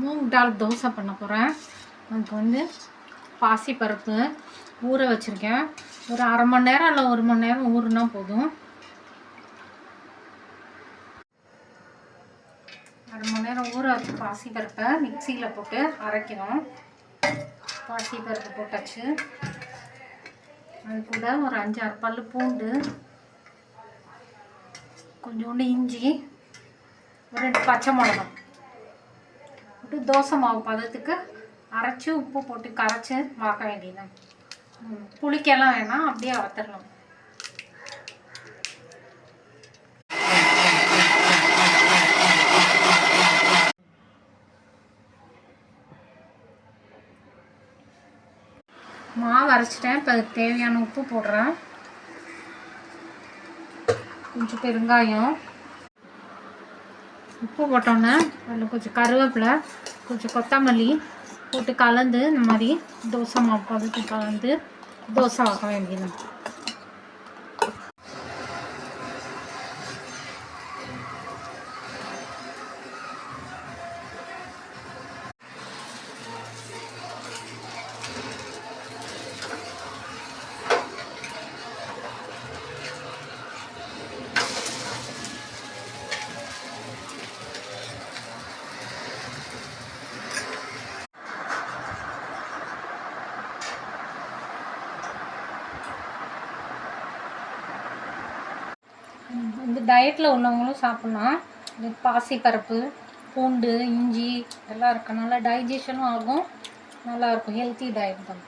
மூங் தால் தோசை பண்ண போகிறேன். அதுக்கு வந்து பாசிப்பருப்பு ஊற வச்சுருக்கேன். ஒரு அரை மணி நேரம் இல்லை 1 மணி நேரம் ஊறுனா போதும். அரை மணி நேரம் ஊற வச்சு பாசிப்பருப்பை மிக்சியில் போட்டு அரைக்கணும். பாசிப்பருப்பு போட்டாச்சு. அது கூட ஒரு 5-6 பல்லு பூண்டு, கொஞ்சோண்டு இஞ்சி, ஒரு 2 பச்சை மிளகாய் போட்டு தோசை மாவு பதத்துக்கு அரைச்சி உப்பு போட்டு கரைச்சி வாக்க வேண்டியதுதான். புளிக்கெல்லாம் வேணாம், அப்படியே வறுத்துடலாம். மாவு அரைச்சிட்டேன். இப்போ அதுக்கு தேவையான உப்பு போடுறேன். கொஞ்சம் பெருங்காயம், உப்பு போட்டோன்னே அதில் கொஞ்சம் கருவேப்பிலை, கொஞ்சம் கொத்தமல்லி போட்டு கலந்து இந்த மாதிரி தோசை மாவு பதத்து கலந்து தோசை வாக்க வேண்டியது. இந்த டயட்டில் உள்ளவங்களும் சாப்பிட்லாம். இது பாசிப்பருப்பு, பூண்டு, இஞ்சி எல்லாம் இருக்கனால டைஜஷனும் ஆகும். நல்லாயிருக்கும். ஹெல்த்தி டயட் தான்.